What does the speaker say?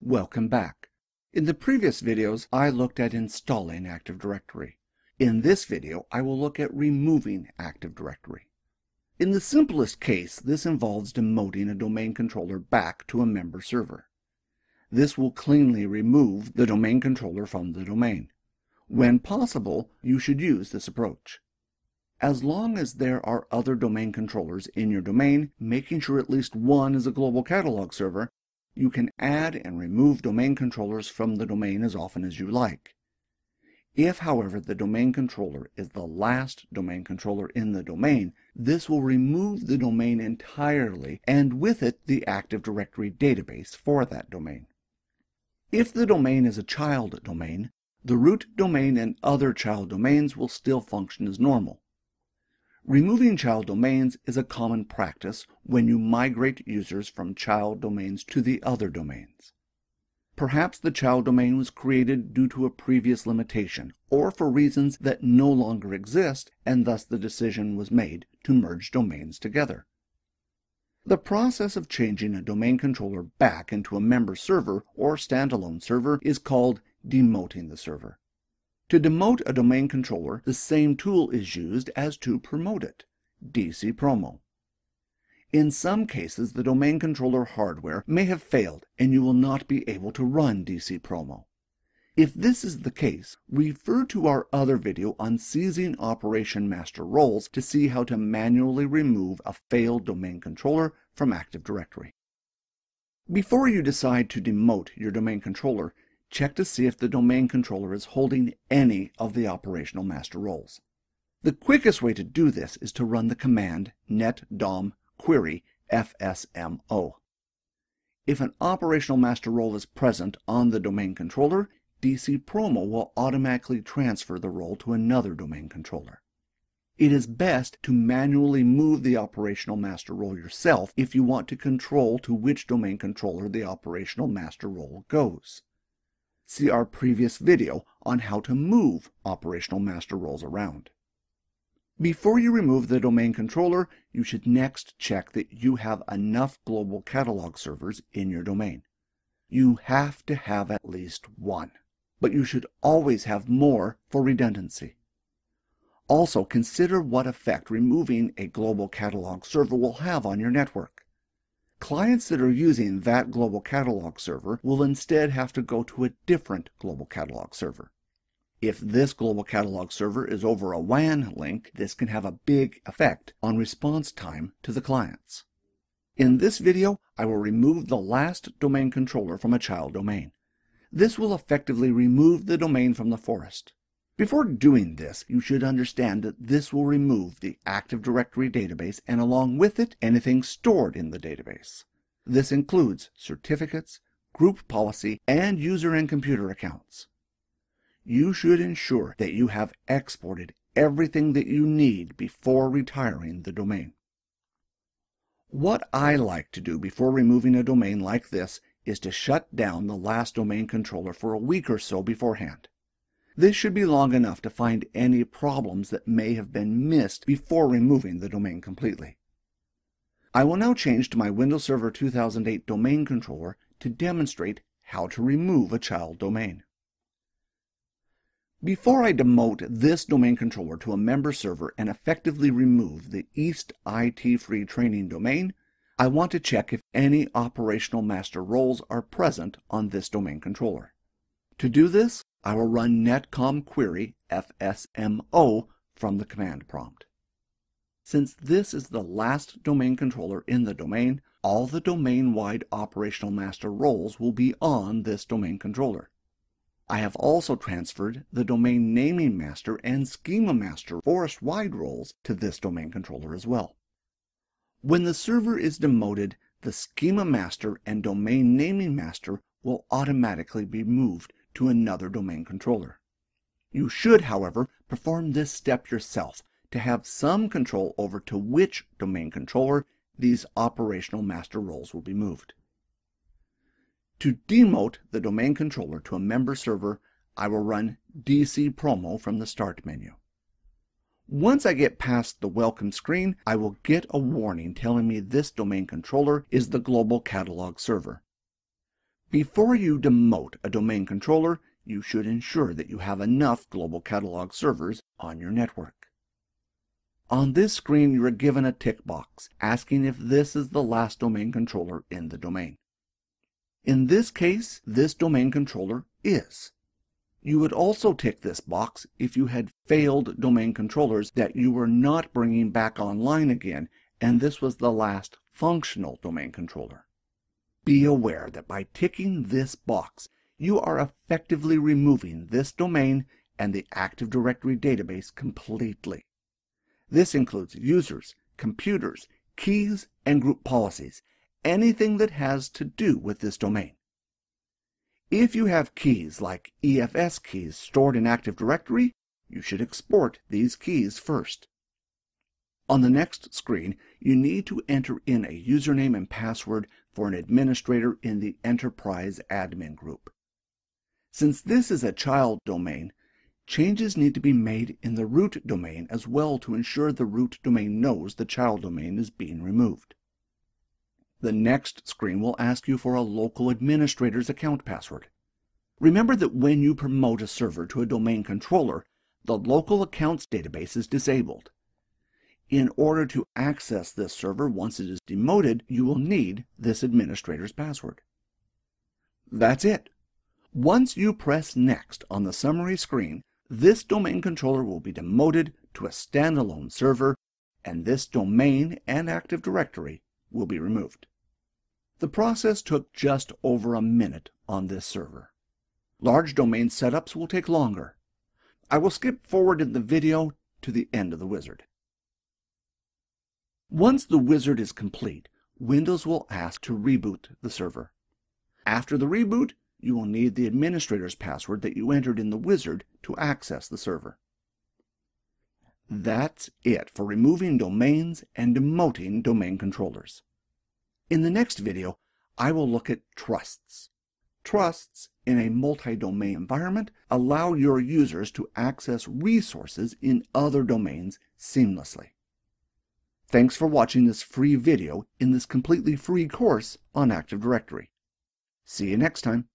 Welcome back. In the previous videos, I looked at installing Active Directory. In this video, I will look at removing Active Directory. In the simplest case, this involves demoting a domain controller back to a member server. This will cleanly remove the domain controller from the domain. When possible, you should use this approach. As long as there are other domain controllers in your domain, making sure at least one is a global catalog server, you can add and remove domain controllers from the domain as often as you like. If, however, the domain controller is the last domain controller in the domain, this will remove the domain entirely and with it the Active Directory database for that domain. If the domain is a child domain, the root domain and other child domains will still function as normal. Removing child domains is a common practice when you migrate users from child domains to the other domains. Perhaps the child domain was created due to a previous limitation or for reasons that no longer exist, and thus the decision was made to merge domains together. The process of changing a domain controller back into a member server or standalone server is called demoting the server. To demote a domain controller, the same tool is used as to promote it, DC Promo. In some cases, the domain controller hardware may have failed and you will not be able to run DC Promo. If this is the case, refer to our other video on seizing operation master roles to see how to manually remove a failed domain controller from Active Directory. Before you decide to demote your domain controller, check to see if the domain controller is holding any of the operational master roles. The quickest way to do this is to run the command netdom query fsmo. If an operational master role is present on the domain controller, DC Promo will automatically transfer the role to another domain controller. It is best to manually move the operational master role yourself if you want to control to which domain controller the operational master role goes. See our previous video on how to move operational master roles around. Before you remove the domain controller, you should next check that you have enough global catalog servers in your domain. You have to have at least one, but you should always have more for redundancy. Also, consider what effect removing a global catalog server will have on your network. Clients that are using that global catalog server will instead have to go to a different global catalog server. If this global catalog server is over a WAN link, this can have a big effect on response time to the clients. In this video, I will remove the last domain controller from a child domain. This will effectively remove the domain from the forest. Before doing this, you should understand that this will remove the Active Directory database and along with it, anything stored in the database. This includes certificates, group policy, and user and computer accounts. You should ensure that you have exported everything that you need before retiring the domain. What I like to do before removing a domain like this is to shut down the last domain controller for a week or so beforehand. This should be long enough to find any problems that may have been missed before removing the domain completely. I will now change to my Windows Server 2008 domain controller to demonstrate how to remove a child domain. Before I demote this domain controller to a member server and effectively remove the East IT Free Training domain, I want to check if any operational master roles are present on this domain controller. To do this, I will run netcom query fsmo from the command prompt. Since this is the last domain controller in the domain, all the domain-wide operational master roles will be on this domain controller. I have also transferred the domain naming master and schema master forest-wide roles to this domain controller as well. When the server is demoted, the schema master and domain naming master will automatically be moved to another domain controller. You should, however, perform this step yourself to have some control over to which domain controller these operational master roles will be moved. To demote the domain controller to a member server, I will run DC Promo from the Start menu. Once I get past the welcome screen, I will get a warning telling me this domain controller is the global catalog server. Before you demote a domain controller, you should ensure that you have enough global catalog servers on your network. On this screen, you are given a tick box asking if this is the last domain controller in the domain. In this case, this domain controller is. You would also tick this box if you had failed domain controllers that you were not bringing back online again, and this was the last functional domain controller. Be aware that by ticking this box, you are effectively removing this domain and the Active Directory database completely. This includes users, computers, keys, and group policies, anything that has to do with this domain. If you have keys like EFS keys stored in Active Directory, you should export these keys first. On the next screen, you need to enter in a username and password for an administrator in the Enterprise Admin group. Since this is a child domain, changes need to be made in the root domain as well to ensure the root domain knows the child domain is being removed. The next screen will ask you for a local administrator's account password. Remember that when you promote a server to a domain controller, the local accounts database is disabled. In order to access this server once it is demoted, you will need this administrator's password. That's it. Once you press Next on the summary screen, this domain controller will be demoted to a standalone server, and this domain and Active Directory will be removed. The process took just over a minute on this server. Large domain setups will take longer. I will skip forward in the video to the end of the wizard. Once the wizard is complete, Windows will ask to reboot the server. After the reboot, you will need the administrator's password that you entered in the wizard to access the server. That's it for removing domains and demoting domain controllers. In the next video, I will look at trusts. Trusts in a multi-domain environment allow your users to access resources in other domains seamlessly. Thanks for watching this free video in this completely free course on Active Directory. See you next time.